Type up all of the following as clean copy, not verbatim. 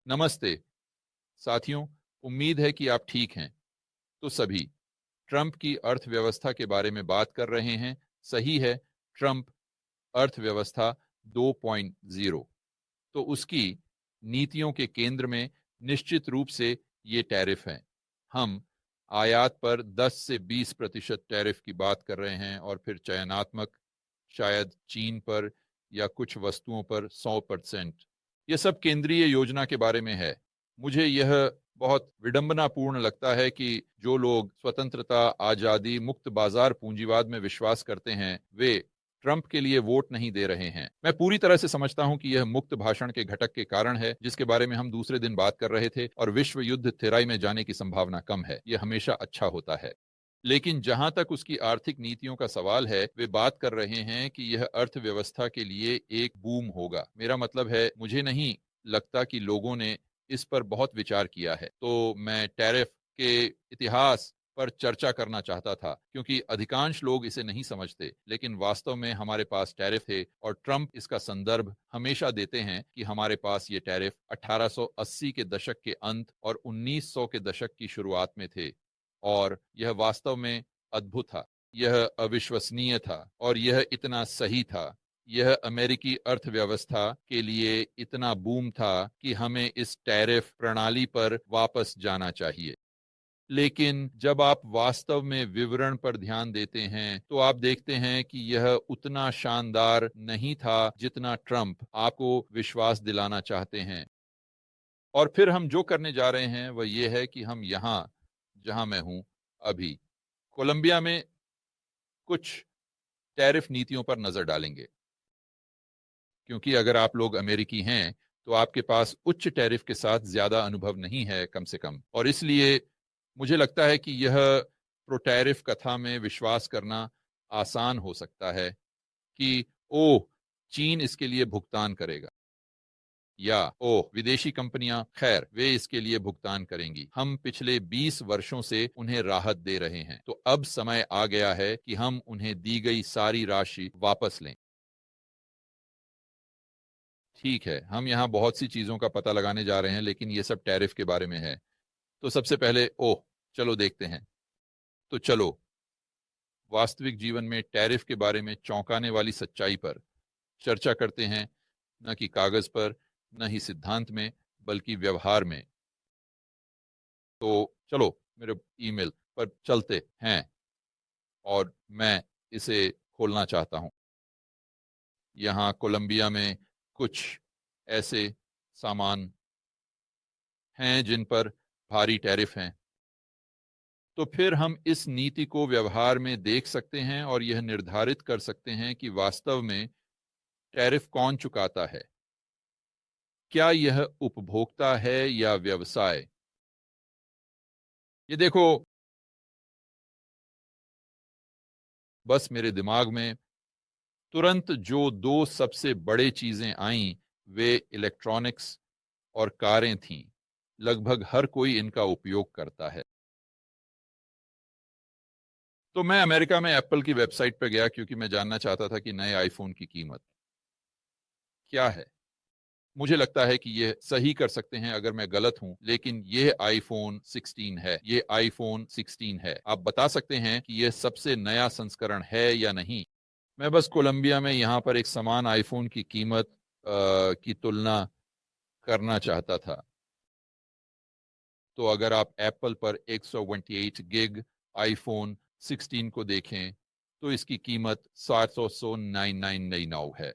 नमस्ते साथियों, उम्मीद है कि आप ठीक हैं। तो सभी ट्रंप की अर्थव्यवस्था के बारे में बात कर रहे हैं। सही है, ट्रंप अर्थव्यवस्था 2.0। तो उसकी नीतियों के केंद्र में निश्चित रूप से ये टैरिफ हैं। हम आयात पर 10 से 20% टैरिफ की बात कर रहे हैं और फिर चयनात्मक शायद चीन पर या कुछ वस्तुओं पर 100%। यह सब केंद्रीय योजना के बारे में है। मुझे यह बहुत विडंबनापूर्ण लगता है कि जो लोग स्वतंत्रता, आजादी, मुक्त बाजार पूंजीवाद में विश्वास करते हैं, वे ट्रंप के लिए वोट नहीं दे रहे हैं। मैं पूरी तरह से समझता हूं कि यह मुक्त भाषण के घटक के कारण है, जिसके बारे में हम दूसरे दिन बात कर रहे थे, और विश्व युद्ध थिराई में जाने की संभावना कम है। यह हमेशा अच्छा होता है। लेकिन जहां तक उसकी आर्थिक नीतियों का सवाल है, वे बात कर रहे हैं कि यह अर्थव्यवस्था के लिए एक बूम होगा। मेरा मतलब है, मुझे नहीं लगता कि लोगों ने इस पर बहुत विचार किया है। तो मैं टैरिफ के इतिहास पर चर्चा करना चाहता था, क्योंकि अधिकांश लोग इसे नहीं समझते, लेकिन वास्तव में हमारे पास टैरिफ थे और ट्रंप इसका संदर्भ हमेशा देते हैं कि हमारे पास ये टैरिफ 1880 के दशक के अंत और 1900 के दशक की शुरुआत में थे, और यह वास्तव में अद्भुत था। यह अविश्वसनीय था और यह इतना सही था। यह अमेरिकी अर्थव्यवस्था के लिए इतना बूम था कि हमें इस टैरिफ प्रणाली पर वापस जाना चाहिए। लेकिन जब आप वास्तव में विवरण पर ध्यान देते हैं, तो आप देखते हैं कि यह उतना शानदार नहीं था जितना ट्रंप आपको विश्वास दिलाना चाहते हैं। और फिर हम जो करने जा रहे हैं वह यह है कि हम यहाँ, जहां मैं हूं अभी, कोलंबिया में कुछ टैरिफ नीतियों पर नजर डालेंगे। क्योंकि अगर आप लोग अमेरिकी हैं, तो आपके पास उच्च टैरिफ के साथ ज्यादा अनुभव नहीं है, कम से कम। और इसलिए मुझे लगता है कि यह प्रो टैरिफ कथा में विश्वास करना आसान हो सकता है कि ओह, चीन इसके लिए भुगतान करेगा, या ओह, विदेशी कंपनियां, खैर वे इसके लिए भुगतान करेंगी। हम पिछले 20 वर्षों से उन्हें राहत दे रहे हैं, तो अब समय आ गया है कि हम उन्हें दी गई सारी राशि वापस लें। ठीक है, हम यहाँ बहुत सी चीजों का पता लगाने जा रहे हैं, लेकिन ये सब टैरिफ के बारे में है। तो सबसे पहले ओह, चलो देखते हैं। तो चलो वास्तविक जीवन में टैरिफ के बारे में चौंकाने वाली सच्चाई पर चर्चा करते हैं, न कि कागज पर, न ही सिद्धांत में, बल्कि व्यवहार में। तो चलो मेरे ईमेल पर चलते हैं, और मैं इसे खोलना चाहता हूं। यहाँ कोलंबिया में कुछ ऐसे सामान हैं जिन पर भारी टैरिफ हैं। तो फिर हम इस नीति को व्यवहार में देख सकते हैं और यह निर्धारित कर सकते हैं कि वास्तव में टैरिफ कौन चुकाता है। क्या यह उपभोक्ता है या व्यवसाय? ये देखो, बस मेरे दिमाग में तुरंत जो दो सबसे बड़े चीजें आईं, वे इलेक्ट्रॉनिक्स और कारें थीं। लगभग हर कोई इनका उपयोग करता है। तो मैं अमेरिका में एप्पल की वेबसाइट पर गया, क्योंकि मैं जानना चाहता था कि नए आईफोन की कीमत क्या है। मुझे लगता है कि ये सही कर सकते हैं अगर मैं गलत हूं, लेकिन ये आईफोन 16 है। ये आईफोन 16 है। आप बता सकते हैं कि ये सबसे नया संस्करण है या नहीं? मैं बस कोलंबिया में यहाँ पर एक समान आईफोन की कीमत की तुलना करना चाहता था। तो अगर आप एप्पल पर 128 गिग आईफोन 16 को देखें, तो इसकी कीमत $799 है।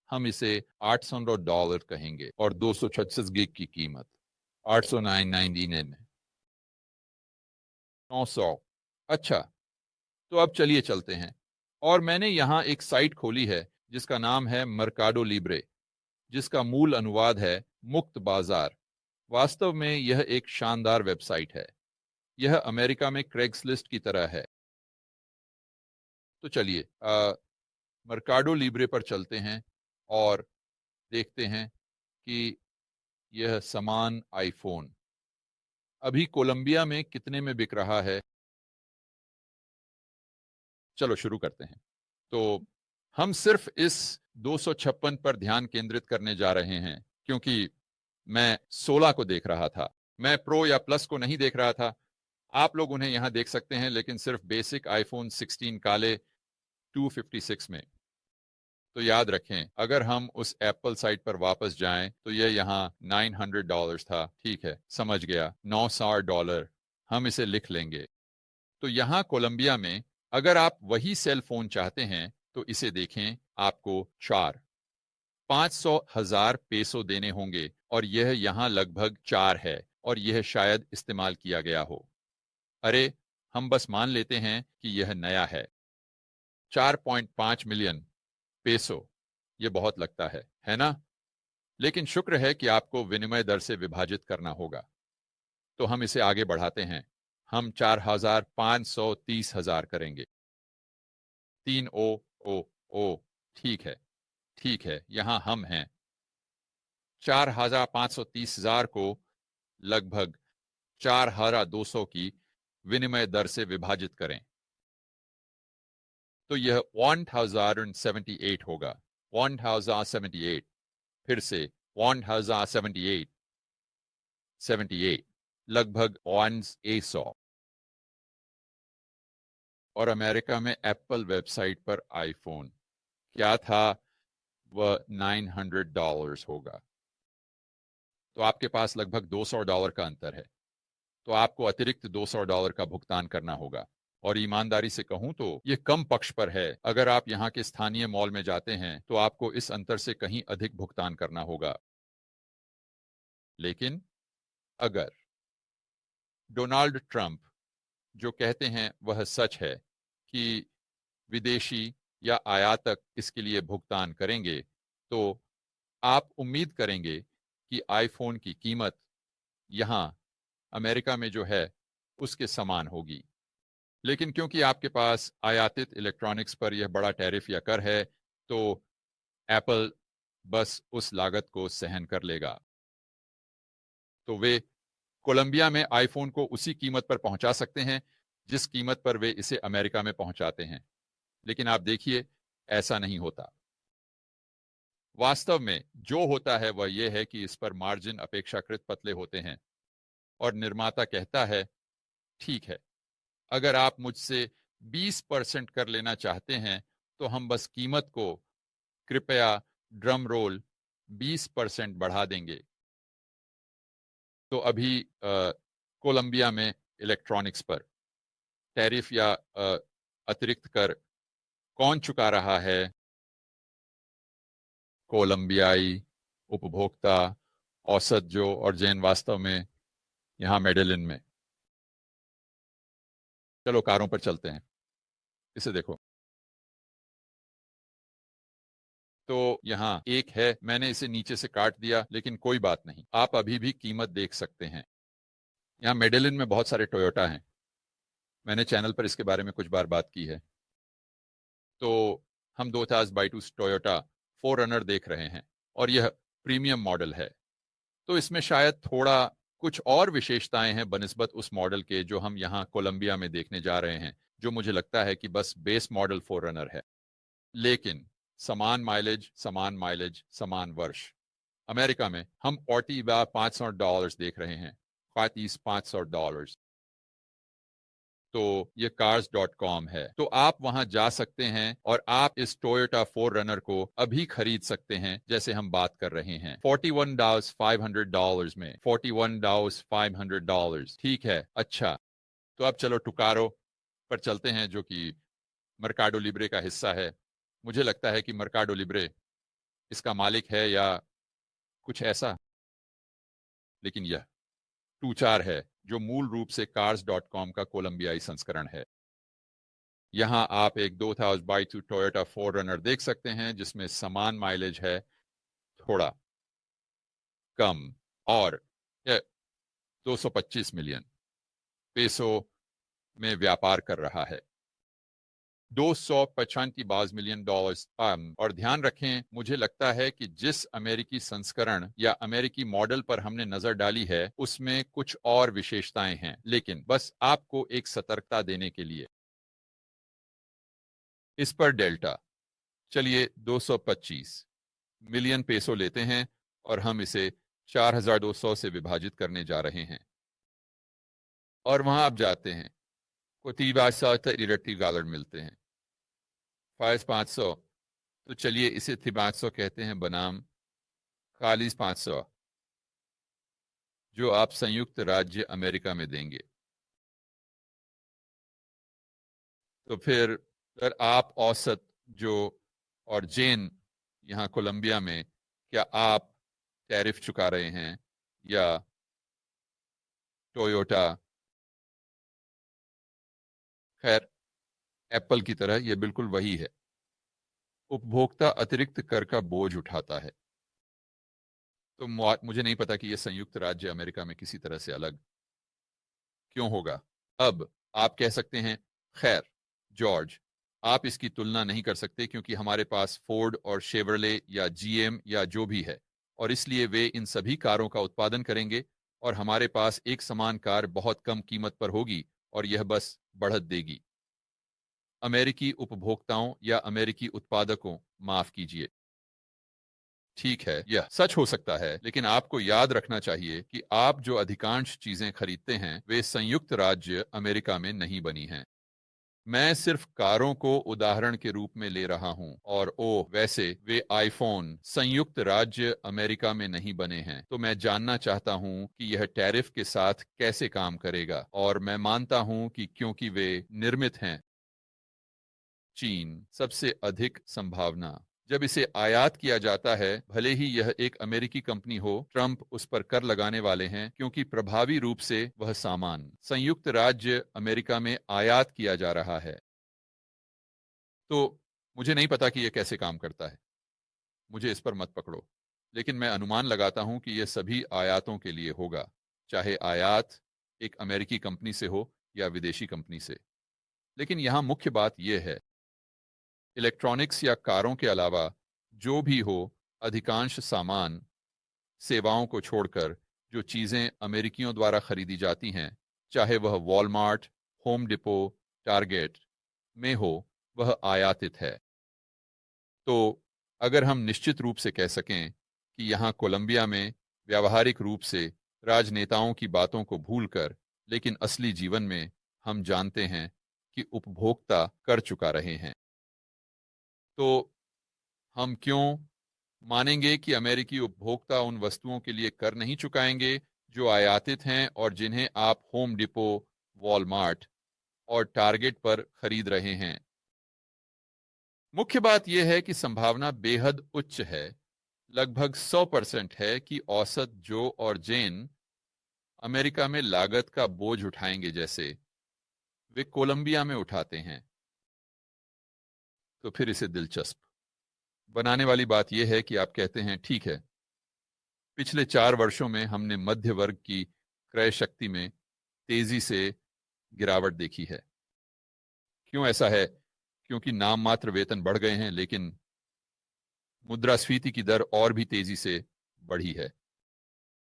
हम इसे $800 कहेंगे, और 256 गिग की कीमत 809.99। 900। अच्छा, तो अब चलिए चलते हैं। और मैंने यहाँ एक साइट खोली है जिसका नाम है मर्काडो लिब्रे, जिसका मूल अनुवाद है मुक्त बाजार। वास्तव में यह एक शानदार वेबसाइट है। यह अमेरिका में क्रेग्सलिस्ट की तरह है। तो चलिए मर्काडो लिब्रे पर चलते हैं और देखते हैं कि यह समान आईफोन अभी कोलंबिया में कितने में बिक रहा है। चलो शुरू करते हैं। तो हम सिर्फ इस 256 पर ध्यान केंद्रित करने जा रहे हैं, क्योंकि मैं 16 को देख रहा था, मैं प्रो या प्लस को नहीं देख रहा था। आप लोग उन्हें यहां देख सकते हैं, लेकिन सिर्फ बेसिक आईफोन 16 काले 256 में। तो याद रखें, अगर हम उस एप्पल साइट पर वापस जाएं तो यह यहाँ $900 था। ठीक है, समझ गया, $900 हम इसे लिख लेंगे। तो यहाँ कोलंबिया में अगर आप वही सेल फोन चाहते हैं तो इसे देखें, आपको 500,000 पेसो देने होंगे और यह यहाँ लगभग 4 है और यह शायद इस्तेमाल किया गया हो। अरे, हम बस मान लेते हैं कि यह नया है। 4.5 मिलियन पेसो, यह बहुत लगता है ना? लेकिन शुक्र है कि आपको विनिमय दर से विभाजित करना होगा। तो हम इसे आगे बढ़ाते हैं, हम 4,530,000 करेंगे। 3 ओ, ठीक है, यहां हम हैं। 4,530,000 को लगभग 4,200 की विनिमय दर से विभाजित करें तो यह 1078 होगा। 1078, फिर से 1078, 78, लगभग 1,100। और अमेरिका में एप्पल वेबसाइट पर आईफोन क्या था, वह $900 होगा। तो आपके पास लगभग $200 का अंतर है। तो आपको अतिरिक्त $200 का भुगतान करना होगा। और ईमानदारी से कहूं तो यह कम पक्ष पर है। अगर आप यहां के स्थानीय मॉल में जाते हैं तो आपको इस अंतर से कहीं अधिक भुगतान करना होगा। लेकिन अगर डोनाल्ड ट्रंप जो कहते हैं वह सच है कि विदेशी या आयातक इसके लिए भुगतान करेंगे, तो आप उम्मीद करेंगे कि आईफोन की कीमत यहां अमेरिका में जो है उसके समान होगी। लेकिन क्योंकि आपके पास आयातित इलेक्ट्रॉनिक्स पर यह बड़ा टैरिफ या कर है, तो एप्पल बस उस लागत को सहन कर लेगा। तो वे कोलंबिया में आईफोन को उसी कीमत पर पहुंचा सकते हैं जिस कीमत पर वे इसे अमेरिका में पहुंचाते हैं। लेकिन आप देखिए, ऐसा नहीं होता। वास्तव में जो होता है वह यह है कि इस पर मार्जिन अपेक्षाकृत पतले होते हैं और निर्माता कहता है, ठीक है, अगर आप मुझसे 20% कर लेना चाहते हैं तो हम बस कीमत को, कृपया ड्रम रोल, 20% बढ़ा देंगे। तो अभी कोलंबिया में इलेक्ट्रॉनिक्स पर टैरिफ या अतिरिक्त कर कौन चुका रहा है? कोलंबियाई उपभोक्ता, औसत जो और जैन वास्तव में यहां मेडेलिन में। चलो कारों पर चलते हैं, इसे देखो। तो यहाँ एक है, मैंने इसे नीचे से काट दिया, लेकिन कोई बात नहीं, आप अभी भी कीमत देख सकते हैं। यहाँ मेडेलिन में बहुत सारे टोयोटा हैं, मैंने चैनल पर इसके बारे में कुछ बार बात की है। तो हम 2022 टोयोटा 4Runner देख रहे हैं और यह प्रीमियम मॉडल है। तो इसमें शायद थोड़ा कुछ और विशेषताएं हैं बनिस्बत उस मॉडल के जो हम यहाँ कोलंबिया में देखने जा रहे हैं, जो मुझे लगता है कि बस बेस मॉडल 4Runner है। लेकिन समान माइलेज, समान माइलेज, समान वर्ष। अमेरिका में हम $40,500 देख रहे हैं, $35,500। तो ये cars.com है, तो आप वहां जा सकते हैं और आप इस टोयोटा 4Runner को अभी खरीद सकते हैं जैसे हम बात कर रहे हैं, $41,500 में। $41,500, ठीक है। अच्छा, तो अब चलो टुकारो पर चलते हैं, जो कि मर्काडो लिब्रे का हिस्सा है। मुझे लगता है कि मर्काडो लिब्रे इसका मालिक है या कुछ ऐसा। लेकिन यह टू4 है, जो मूल रूप से cars.com का कोलंबियाई संस्करण है। यहां आप एक 2022 टोयोटा 4Runner देख सकते हैं जिसमें समान माइलेज है, थोड़ा कम, और 225 मिलियन पेसो में व्यापार कर रहा है। 295 मिलियन डॉलर्स। और ध्यान रखें, मुझे लगता है कि जिस अमेरिकी संस्करण या अमेरिकी मॉडल पर हमने नजर डाली है उसमें कुछ और विशेषताएं हैं, लेकिन बस आपको एक सतर्कता देने के लिए। इस पर डेल्टा, चलिए 225 मिलियन पेसो लेते हैं और हम इसे 4200 से विभाजित करने जा रहे हैं। और वहां आप जाते हैं, को 530 डॉलर मिलते हैं, 500। तो चलिए इसे 500 कहते हैं बनाम खालिज 500 जो आप संयुक्त राज्य अमेरिका में देंगे। तो फिर अगर आप औसत जो और जेन यहाँ कोलंबिया में, क्या आप टैरिफ चुका रहे हैं या टोयोटा? खैर, एप्पल की तरह यह बिल्कुल वही है। उपभोक्ता अतिरिक्त कर का बोझ उठाता है। तो मुझे नहीं पता कि यह संयुक्त राज्य अमेरिका में किसी तरह से अलग क्यों होगा। अब आप कह सकते हैं, खैर जॉर्ज, आप इसकी तुलना नहीं कर सकते क्योंकि हमारे पास फोर्ड और शेवरले या जीएम या जो भी है, और इसलिए वे इन सभी कारों का उत्पादन करेंगे और हमारे पास एक समान कार बहुत कम कीमत पर होगी और यह बस बढ़त देगी। अमेरिकी उपभोक्ताओं या अमेरिकी उत्पादकों, माफ कीजिए। ठीक है, यह सच हो सकता है, लेकिन आपको याद रखना चाहिए कि आप जो अधिकांश चीजें खरीदते हैं वे संयुक्त राज्य अमेरिका में नहीं बनी हैं। मैं सिर्फ कारों को उदाहरण के रूप में ले रहा हूं, और ओह वैसे वे आईफोन संयुक्त राज्य अमेरिका में नहीं बने हैं। तो मैं जानना चाहता हूं कि यह टैरिफ के साथ कैसे काम करेगा, और मैं मानता हूं कि क्योंकि वे निर्मित हैं चीन, सबसे अधिक संभावना। जब इसे आयात किया जाता है, भले ही यह एक अमेरिकी कंपनी हो, ट्रंप उस पर कर लगाने वाले हैं क्योंकि प्रभावी रूप से वह सामान संयुक्त राज्य अमेरिका में आयात किया जा रहा है। तो मुझे नहीं पता कि यह कैसे काम करता है, मुझे इस पर मत पकड़ो, लेकिन मैं अनुमान लगाता हूं कि यह सभी आयातों के लिए होगा, चाहे आयात एक अमेरिकी कंपनी से हो या विदेशी कंपनी से। लेकिन यहां मुख्य बात यह है, इलेक्ट्रॉनिक्स या कारों के अलावा जो भी हो, अधिकांश सामान सेवाओं को छोड़कर जो चीजें अमेरिकियों द्वारा खरीदी जाती हैं, चाहे वह वॉलमार्ट, होम डिपो, टारगेट में हो, वह आयातित है। तो अगर हम निश्चित रूप से कह सकें कि यहाँ कोलंबिया में व्यावहारिक रूप से राजनेताओं की बातों को भूलकर, लेकिन असली जीवन में हम जानते हैं कि उपभोक्ता कर चुका रहे हैं, तो हम क्यों मानेंगे कि अमेरिकी उपभोक्ता उन वस्तुओं के लिए कर नहीं चुकाएंगे जो आयातित हैं और जिन्हें आप होम डिपो, वॉलमार्ट और टारगेट पर खरीद रहे हैं? मुख्य बात यह है कि संभावना बेहद उच्च है, लगभग 100% है कि औसत जो और जेन अमेरिका में लागत का बोझ उठाएंगे जैसे वे कोलंबिया में उठाते हैं। तो फिर इसे दिलचस्प बनाने वाली बात यह है कि आप कहते हैं, ठीक है, पिछले 4 वर्षों में हमने मध्य वर्ग की क्रय शक्ति में तेजी से गिरावट देखी है। क्यों ऐसा है? क्योंकि नाम मात्र वेतन बढ़ गए हैं, लेकिन मुद्रास्फीति की दर और भी तेजी से बढ़ी है,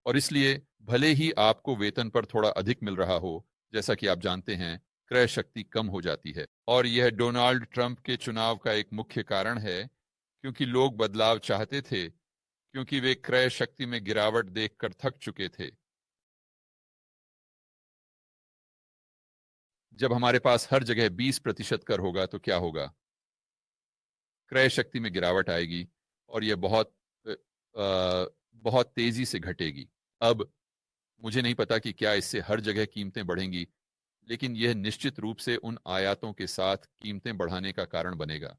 और इसलिए भले ही आपको वेतन पर थोड़ा अधिक मिल रहा हो, जैसा कि आप जानते हैं, क्रय शक्ति कम हो जाती है। और यह डोनाल्ड ट्रंप के चुनाव का एक मुख्य कारण है, क्योंकि लोग बदलाव चाहते थे, क्योंकि वे क्रय शक्ति में गिरावट देखकर थक चुके थे। जब हमारे पास हर जगह 20% कर होगा तो क्या होगा? क्रय शक्ति में गिरावट आएगी और यह बहुत तेजी से घटेगी। अब मुझे नहीं पता कि क्या इससे हर जगह कीमतें बढ़ेंगी, लेकिन यह निश्चित रूप से उन आयातों के साथ कीमतें बढ़ाने का कारण बनेगा।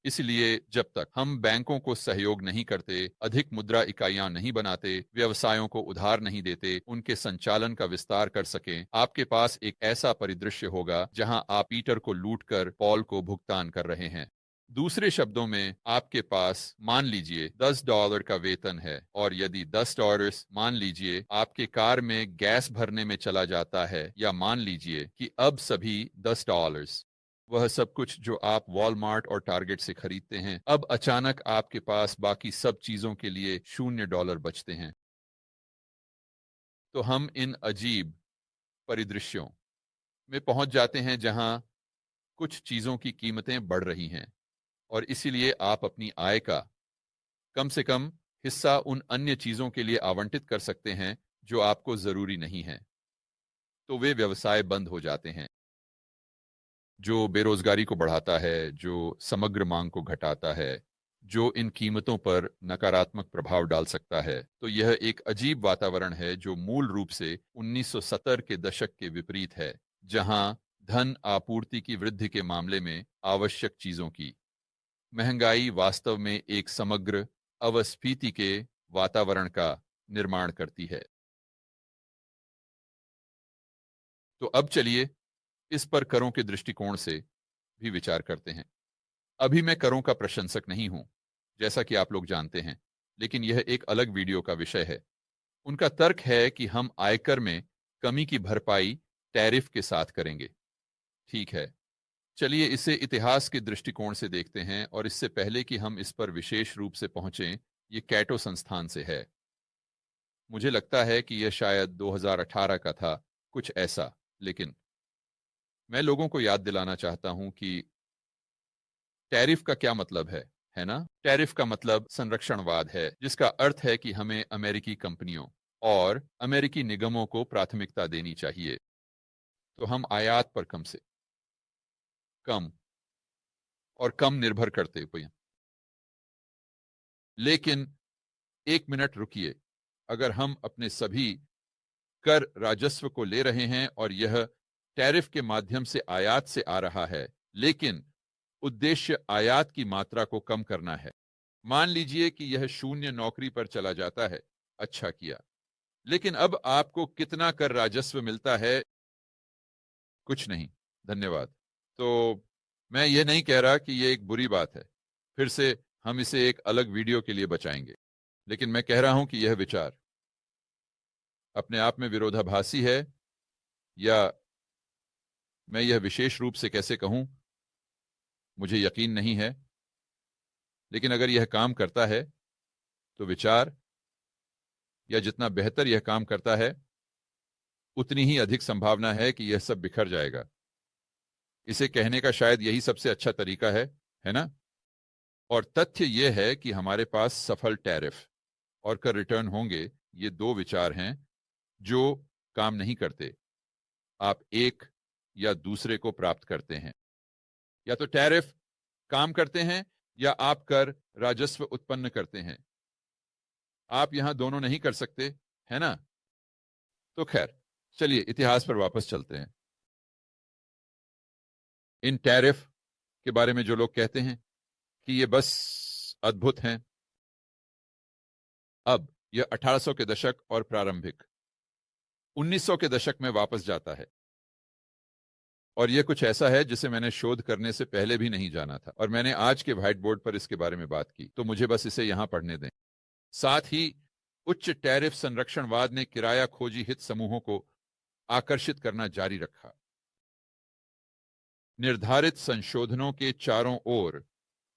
इसलिए जब तक हम बैंकों को सहयोग नहीं करते, अधिक मुद्रा इकाइयां नहीं बनाते, व्यवसायों को उधार नहीं देते, उनके संचालन का विस्तार कर सकें, आपके पास एक ऐसा परिदृश्य होगा जहां आप पीटर को लूटकर पॉल को भुगतान कर रहे हैं। दूसरे शब्दों में, आपके पास मान लीजिए $10 का वेतन है, और यदि $10 मान लीजिए आपके कार में गैस भरने में चला जाता है, या मान लीजिए कि अब सभी $10, वह सब कुछ जो आप वॉलमार्ट और टारगेट से खरीदते हैं, अब अचानक आपके पास बाकी सब चीजों के लिए $0 बचते हैं। तो हम इन अजीब परिदृश्यों में पहुंच जाते हैं जहां कुछ चीजों की कीमतें बढ़ रही हैं, और इसीलिए आप अपनी आय का कम से कम हिस्सा उन अन्य चीजों के लिए आवंटित कर सकते हैं जो आपको जरूरी नहीं है, तो वे व्यवसाय बंद हो जाते हैं, जो बेरोजगारी को बढ़ाता है, जो समग्र मांग को घटाता है, जो इन कीमतों पर नकारात्मक प्रभाव डाल सकता है। तो यह एक अजीब वातावरण है जो मूल रूप से 1970 के दशक के विपरीत है, जहां धन आपूर्ति की वृद्धि के मामले में आवश्यक चीजों की महंगाई वास्तव में एक समग्र अवस्फीति के वातावरण का निर्माण करती है। तो अब चलिए इस पर करों के दृष्टिकोण से भी विचार करते हैं। अभी मैं करों का प्रशंसक नहीं हूं, जैसा कि आप लोग जानते हैं, लेकिन यह एक अलग वीडियो का विषय है। उनका तर्क है कि हम आयकर में कमी की भरपाई टैरिफ के साथ करेंगे। ठीक है, चलिए इसे इतिहास के दृष्टिकोण से देखते हैं, और इससे पहले कि हम इस पर विशेष रूप से पहुंचें, ये कैटो संस्थान से है। मुझे लगता है कि यह शायद 2018 का था, कुछ ऐसा। लेकिन मैं लोगों को याद दिलाना चाहता हूं कि टैरिफ का क्या मतलब है ना? टैरिफ का मतलब संरक्षणवाद है, जिसका अर्थ है कि हमें अमेरिकी कंपनियों और अमेरिकी निगमों को प्राथमिकता देनी चाहिए। तो हम आयात पर कम से कम और कम निर्भर करते हुए। लेकिन एक मिनट रुकिए, अगर हम अपने सभी कर राजस्व को ले रहे हैं और यह टैरिफ के माध्यम से आयात से आ रहा है, लेकिन उद्देश्य आयात की मात्रा को कम करना है। मान लीजिए कि यह शून्य नौकरी पर चला जाता है, अच्छा किया। लेकिन अब आपको कितना कर राजस्व मिलता है? कुछ नहीं, धन्यवाद। तो मैं ये नहीं कह रहा कि यह एक बुरी बात है, फिर से हम इसे एक अलग वीडियो के लिए बचाएंगे। लेकिन मैं कह रहा हूं कि यह विचार अपने आप में विरोधाभासी है, या मैं यह विशेष रूप से कैसे कहूं, मुझे यकीन नहीं है। लेकिन अगर यह काम करता है तो विचार, या जितना बेहतर यह काम करता है, उतनी ही अधिक संभावना है कि यह सब बिखर जाएगा। इसे कहने का शायद यही सबसे अच्छा तरीका है ना? और तथ्य यह है कि हमारे पास सफल टैरिफ और कर रिटर्न होंगे। ये दो विचार हैं जो काम नहीं करते। आप एक या दूसरे को प्राप्त करते हैं। या तो टैरिफ काम करते हैं, या आप कर राजस्व उत्पन्न करते हैं। आप यहां दोनों नहीं कर सकते, है ना? तो खैर, चलिए इतिहास पर वापस चलते हैं। इन टैरिफ के बारे में जो लोग कहते हैं कि ये बस अद्भुत हैं, अब यह 1800 के दशक और प्रारंभिक 1900 के दशक में वापस जाता है। और यह कुछ ऐसा है जिसे मैंने शोध करने से पहले भी नहीं जाना था, और मैंने आज के व्हाइट बोर्ड पर इसके बारे में बात की, तो मुझे बस इसे यहां पढ़ने दें। साथ ही उच्च टैरिफ संरक्षणवाद ने किराया खोजी हित समूहों को आकर्षित करना जारी रखा। निर्धारित संशोधनों के चारों ओर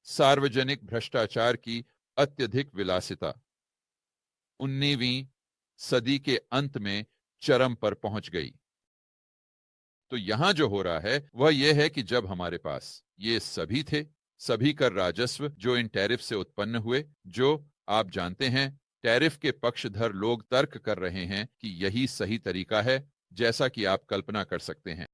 सार्वजनिक भ्रष्टाचार की अत्यधिक विलासिता 19वीं सदी के अंत में चरम पर पहुंच गई। तो यहां जो हो रहा है वह यह है कि जब हमारे पास ये सभी थे, सभी कर राजस्व जो इन टैरिफ से उत्पन्न हुए, जो आप जानते हैं, टैरिफ के पक्षधर लोग तर्क कर रहे हैं कि यही सही तरीका है, जैसा कि आप कल्पना कर सकते हैं।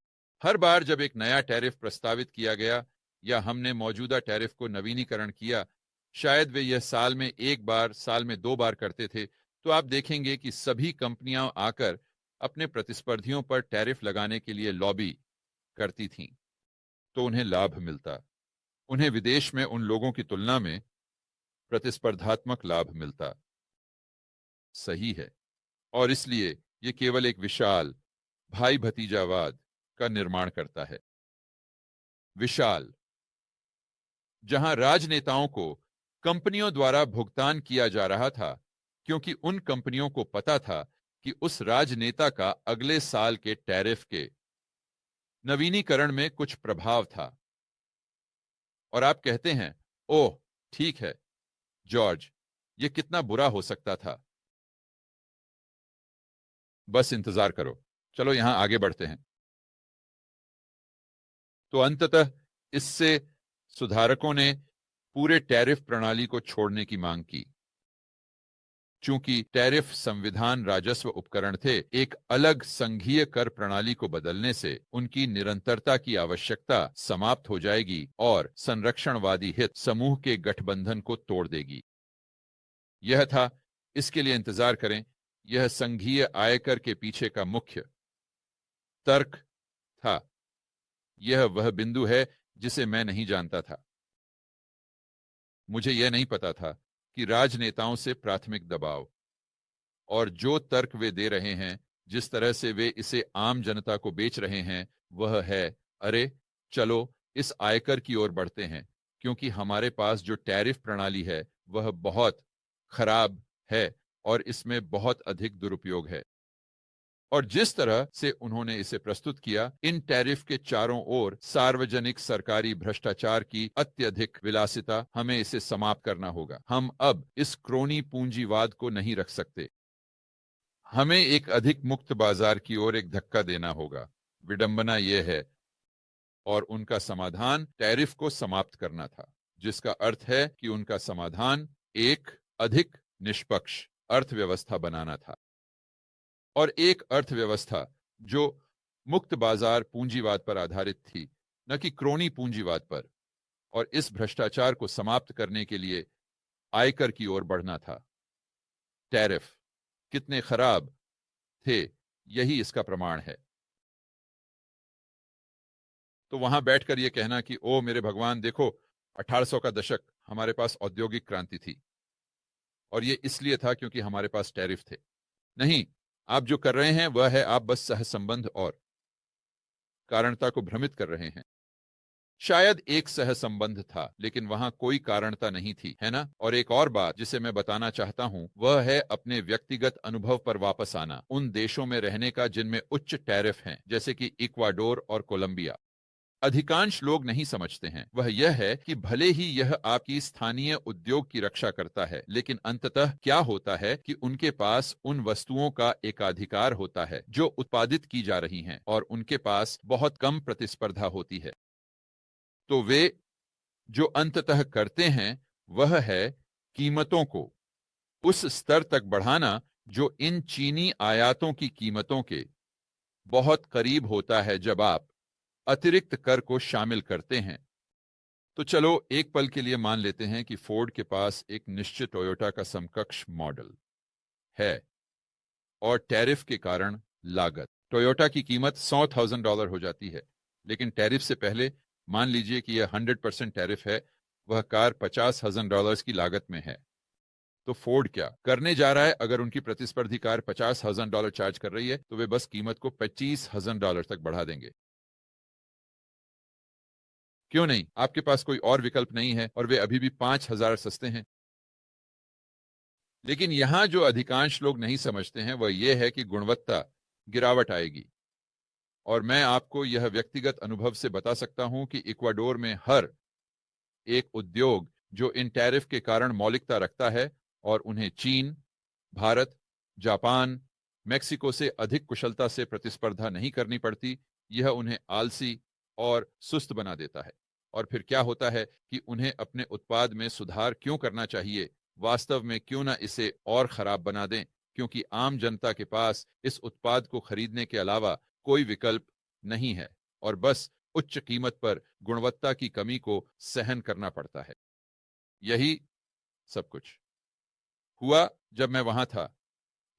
हर बार जब एक नया टैरिफ प्रस्तावित किया गया, या हमने मौजूदा टैरिफ को नवीनीकरण किया, शायद वे यह साल में एक बार, साल में दो बार करते थे, तो आप देखेंगे कि सभी कंपनियां आकर अपने प्रतिस्पर्धियों पर टैरिफ लगाने के लिए लॉबी करती थीं, तो उन्हें लाभ मिलता। उन्हें विदेश में उन लोगों की तुलना में प्रतिस्पर्धात्मक लाभ मिलता। सही है। और इसलिए यह केवल एक विशाल भाई भतीजावाद का निर्माण करता है। विशाल, जहां राजनेताओं को कंपनियों द्वारा भुगतान किया जा रहा था, क्योंकि उन कंपनियों को पता था कि उस राजनेता का अगले साल के टैरिफ के नवीनीकरण में कुछ प्रभाव था। और आप कहते हैं, ओह ठीक है जॉर्ज, यह कितना बुरा हो सकता था। बस इंतजार करो, चलो यहां आगे बढ़ते हैं। तो अंततः इससे सुधारकों ने पूरे टैरिफ प्रणाली को छोड़ने की मांग की। चूंकि टैरिफ संविधान राजस्व उपकरण थे, एक अलग संघीय कर प्रणाली को बदलने से उनकी निरंतरता की आवश्यकता समाप्त हो जाएगी और संरक्षणवादी हित समूह के गठबंधन को तोड़ देगी। यह था, इसके लिए इंतजार करें, यह संघीय आयकर के पीछे का मुख्य तर्क था। यह वह बिंदु है जिसे मैं नहीं जानता था। मुझे यह नहीं पता था कि राजनेताओं से प्राथमिक दबाव और जो तर्क वे दे रहे हैं, जिस तरह से वे इसे आम जनता को बेच रहे हैं, वह है, अरे चलो इस आयकर की ओर बढ़ते हैं, क्योंकि हमारे पास जो टैरिफ प्रणाली है वह बहुत खराब है और इसमें बहुत अधिक दुरुपयोग है। और जिस तरह से उन्होंने इसे प्रस्तुत किया, इन टैरिफ के चारों ओर सार्वजनिक सरकारी भ्रष्टाचार की अत्यधिक विलासिता, हमें इसे समाप्त करना होगा। हम अब इस क्रोनी पूंजीवाद को नहीं रख सकते। हमें एक अधिक मुक्त बाजार की ओर एक धक्का देना होगा। विडंबना यह है, और उनका समाधान टैरिफ को समाप्त करना था, जिसका अर्थ है कि उनका समाधान एक अधिक निष्पक्ष अर्थव्यवस्था बनाना था, और एक अर्थव्यवस्था जो मुक्त बाजार पूंजीवाद पर आधारित थी, न कि क्रोनी पूंजीवाद पर। और इस भ्रष्टाचार को समाप्त करने के लिए आयकर की ओर बढ़ना था। टैरिफ कितने खराब थे, यही इसका प्रमाण है। तो वहां बैठकर यह कहना कि ओ मेरे भगवान, देखो 1800 का दशक, हमारे पास औद्योगिक क्रांति थी और यह इसलिए था क्योंकि हमारे पास टैरिफ थे। नहीं, आप जो कर रहे हैं वह है, आप बस सहसंबंध और कारणता को भ्रमित कर रहे हैं। शायद एक सहसंबंध था, लेकिन वहां कोई कारणता नहीं थी, है ना? और एक और बात जिसे मैं बताना चाहता हूं, वह है अपने व्यक्तिगत अनुभव पर वापस आना, उन देशों में रहने का जिनमें उच्च टैरिफ हैं, जैसे कि इक्वाडोर और कोलंबिया। अधिकांश लोग नहीं समझते हैं वह यह है कि भले ही यह आपकी स्थानीय उद्योग की रक्षा करता है, लेकिन अंततः क्या होता है कि उनके पास उन वस्तुओं का एकाधिकार होता है जो उत्पादित की जा रही हैं, और उनके पास बहुत कम प्रतिस्पर्धा होती है। तो वे जो अंततः करते हैं वह है कीमतों को उस स्तर तक बढ़ाना जो इन चीनी आयातों की कीमतों के बहुत करीब होता है जब आप अतिरिक्त कर को शामिल करते हैं। तो चलो एक पल के लिए मान लेते हैं कि फोर्ड के पास एक निश्चित टोयोटा का समकक्ष मॉडल है, और टैरिफ के कारण लागत टोयोटा की कीमत $100,000 हो जाती है, लेकिन टैरिफ से पहले मान लीजिए कि यह 100% टैरिफ है, वह कार $50,000 की लागत में है। तो फोर्ड क्या करने जा रहा है? अगर उनकी प्रतिस्पर्धी कार $50,000 चार्ज कर रही है, तो वे बस कीमत को $25,000 तक बढ़ा देंगे। क्यों नहीं? आपके पास कोई और विकल्प नहीं है और वे अभी भी 5,000 सस्ते हैं। लेकिन यहां जो अधिकांश लोग नहीं समझते हैं वह यह है कि गुणवत्ता गिरावट आएगी। और मैं आपको यह व्यक्तिगत अनुभव से बता सकता हूं कि इक्वाडोर में हर एक उद्योग जो इन टैरिफ के कारण मौलिकता रखता है और उन्हें चीन, भारत, जापान, मेक्सिको से अधिक कुशलता से प्रतिस्पर्धा नहीं करनी पड़ती, यह उन्हें आलसी और सुस्त बना देता है। और फिर क्या होता है कि उन्हें अपने उत्पाद में सुधार क्यों करना चाहिए? वास्तव में क्यों ना इसे और खराब बना दें, क्योंकि आम जनता के पास इस उत्पाद को खरीदने के अलावा कोई विकल्प नहीं है, और बस उच्च कीमत पर गुणवत्ता की कमी को सहन करना पड़ता है। यही सब कुछ हुआ जब मैं वहां था,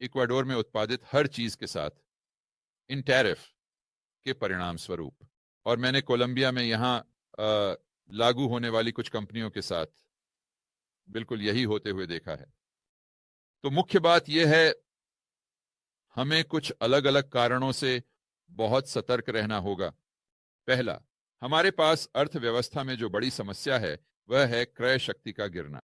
इक्वाडोर में उत्पादित हर चीज के साथ इन टैरिफ के परिणाम स्वरूप। और मैंने कोलंबिया में यहां लागू होने वाली कुछ कंपनियों के साथ बिल्कुल यही होते हुए देखा है। तो मुख्य बात यह है, हमें कुछ अलग अलग कारणों से बहुत सतर्क रहना होगा। पहला, हमारे पास अर्थव्यवस्था में जो बड़ी समस्या है वह है क्रय शक्ति का गिरना।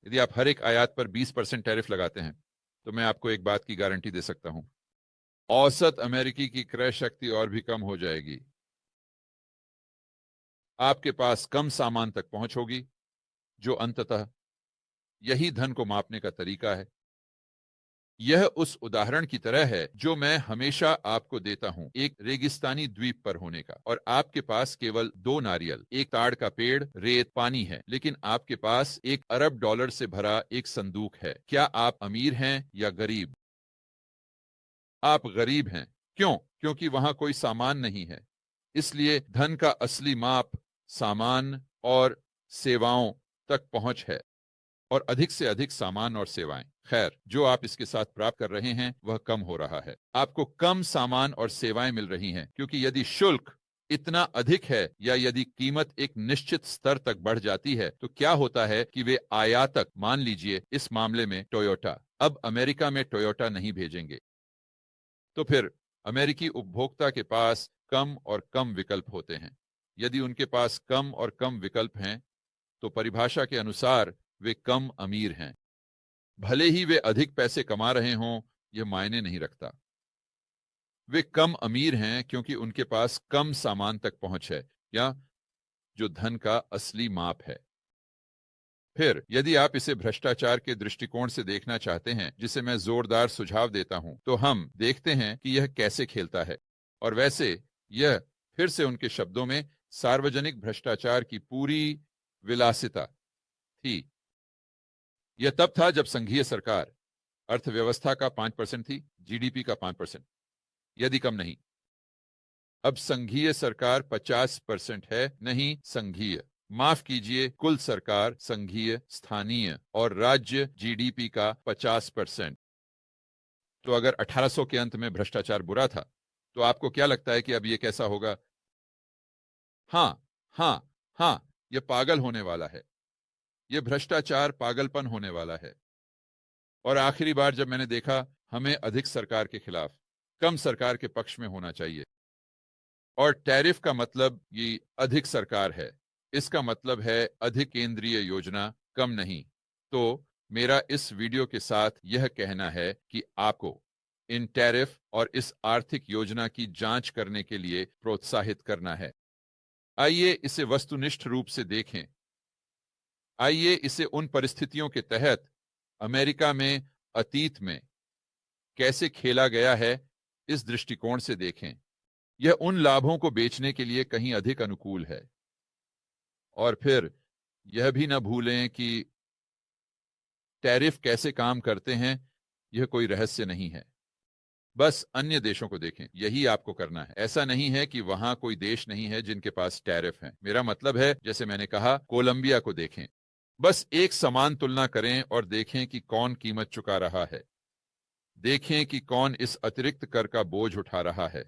यदि आप हर एक आयात पर 20% टैरिफ लगाते हैं, तो मैं आपको एक बात की गारंटी दे सकता हूं, औसत अमेरिकी की क्रय शक्ति और भी कम हो जाएगी। आपके पास कम सामान तक पहुंच होगी, जो अंततः यही धन को मापने का तरीका है। यह उस उदाहरण की तरह है जो मैं हमेशा आपको देता हूं, एक रेगिस्तानी द्वीप पर होने का, और आपके पास केवल 2 नारियल, एक ताड़ का पेड़, रेत, पानी है, लेकिन आपके पास $1 अरब से भरा एक संदूक है। क्या आप अमीर हैं या गरीब? आप गरीब हैं। क्यों? क्योंकि वहां कोई सामान नहीं है। इसलिए धन का असली माप सामान और सेवाओं तक पहुंच है, और अधिक से अधिक सामान और सेवाएं। खैर, जो आप इसके साथ प्राप्त कर रहे हैं वह कम हो रहा है। आपको कम सामान और सेवाएं मिल रही हैं, क्योंकि यदि शुल्क इतना अधिक है या यदि कीमत एक निश्चित स्तर तक बढ़ जाती है तो क्या होता है कि वे आयातक, मान लीजिए इस मामले में टोयोटा, अब अमेरिका में टोयोटा नहीं भेजेंगे। तो फिर अमेरिकी उपभोक्ता के पास कम और कम विकल्प होते हैं। यदि उनके पास कम और कम विकल्प हैं तो परिभाषा के अनुसार वे कम अमीर हैं। भले ही वे अधिक पैसे कमा रहे हों, यह मायने नहीं रखता। वे कम अमीर हैं क्योंकि उनके पास कम सामान तक पहुंच है, या जो धन का असली माप है। फिर यदि आप इसे भ्रष्टाचार के दृष्टिकोण से देखना चाहते हैं, जिसे मैं जोरदार सुझाव देता हूं, तो हम देखते हैं कि यह कैसे खेलता है। और वैसे यह फिर से उनके शब्दों में सार्वजनिक भ्रष्टाचार की पूरी विलासिता थी। यह तब था जब संघीय सरकार अर्थव्यवस्था का 5% थी, जीडीपी का 5%, यदि कम नहीं। अब संघीय सरकार 50% है, नहीं संघीय, माफ कीजिए, कुल सरकार संघीय, स्थानीय और राज्य जीडीपी का 50%। तो अगर 1800 के अंत में भ्रष्टाचार बुरा था, तो आपको क्या लगता है कि अब यह कैसा होगा? हां, हां, हां, यह पागल होने वाला है। यह भ्रष्टाचार पागलपन होने वाला है। और आखिरी बार जब मैंने देखा, हमें अधिक सरकार के खिलाफ कम सरकार के पक्ष में होना चाहिए। और टैरिफ का मतलब ये अधिक सरकार है, इसका मतलब है अधिक केंद्रीय योजना, कम नहीं। तो मेरा इस वीडियो के साथ यह कहना है कि आपको इन टैरिफ और इस आर्थिक योजना की जांच करने के लिए प्रोत्साहित करना है। आइए इसे वस्तुनिष्ठ रूप से देखें। आइए इसे उन परिस्थितियों के तहत अमेरिका में अतीत में कैसे खेला गया है, इस दृष्टिकोण से देखें। यह उन लाभों को बेचने के लिए कहीं अधिक अनुकूल है। और फिर यह भी न भूलें कि टैरिफ कैसे काम करते हैं, यह कोई रहस्य नहीं है। बस अन्य देशों को देखें, यही आपको करना है। ऐसा नहीं है कि वहां कोई देश नहीं है जिनके पास टैरिफ है। मेरा मतलब है, जैसे मैंने कहा, कोलंबिया को देखें। बस एक समान तुलना करें और देखें कि कौन कीमत चुका रहा है। देखें कि कौन इस अतिरिक्त कर का बोझ उठा रहा है।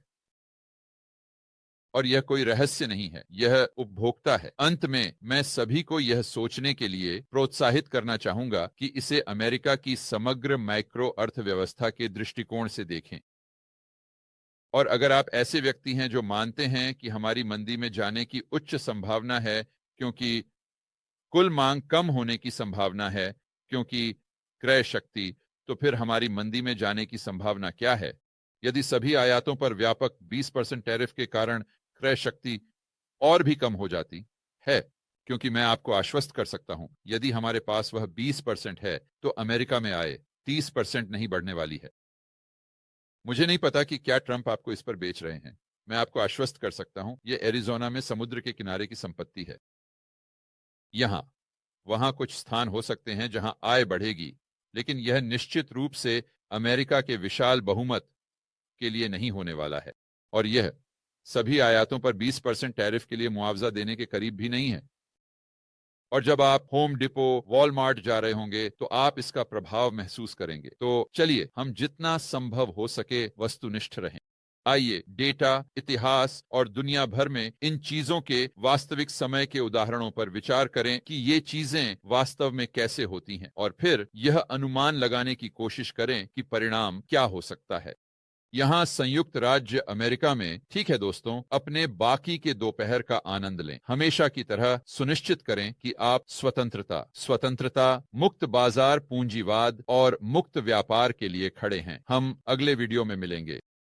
और यह कोई रहस्य नहीं है, यह उपभोक्ता है। अंत में मैं सभी को यह सोचने के लिए प्रोत्साहित करना चाहूंगा कि इसे अमेरिका की समग्र माइक्रो अर्थव्यवस्था के दृष्टिकोण से देखें। और अगर आप ऐसे व्यक्ति हैं जो मानते हैं कि हमारी मंदी में जाने की उच्च संभावना है क्योंकि कुल मांग कम होने की संभावना है, क्योंकि क्रय शक्ति, तो फिर हमारी मंदी में जाने की संभावना क्या है? यदि सभी आयातों पर व्यापक 20% टैरिफ के कारण क्रय शक्ति और भी कम हो जाती है, क्योंकि मैं आपको आश्वस्त कर सकता हूं, यदि हमारे पास वह 20% है तो अमेरिका में आय 30% नहीं बढ़ने वाली है। मुझे नहीं पता कि क्या ट्रंप आपको इस पर बेच रहे हैं। मैं आपको आश्वस्त कर सकता हूं, यह एरिजोना में समुद्र के किनारे की संपत्ति है। यहां वहां कुछ स्थान हो सकते हैं जहां आय बढ़ेगी, लेकिन यह निश्चित रूप से अमेरिका के विशाल बहुमत के लिए नहीं होने वाला है। और यह सभी आयातों पर 20% टैरिफ के लिए मुआवजा देने के करीब भी नहीं है। और जब आप होम डिपो, वॉलमार्ट जा रहे होंगे तो आप इसका प्रभाव महसूस करेंगे। तो चलिए हम जितना संभव हो सके वस्तुनिष्ठ रहें। आइए डेटा, इतिहास और दुनिया भर में इन चीजों के वास्तविक समय के उदाहरणों पर विचार करें कि ये चीजें वास्तव में कैसे होती हैं, और फिर यह अनुमान लगाने की कोशिश करें कि परिणाम क्या हो सकता है। यहां संयुक्त राज्य अमेरिका में, ठीक है दोस्तों, अपने बाकी के दोपहर का आनंद लें। हमेशा की तरह सुनिश्चित करें कि आप स्वतंत्रता, मुक्त बाजार पूंजीवाद और मुक्त व्यापार के लिए खड़े हैं। हम अगले वीडियो में मिलेंगे।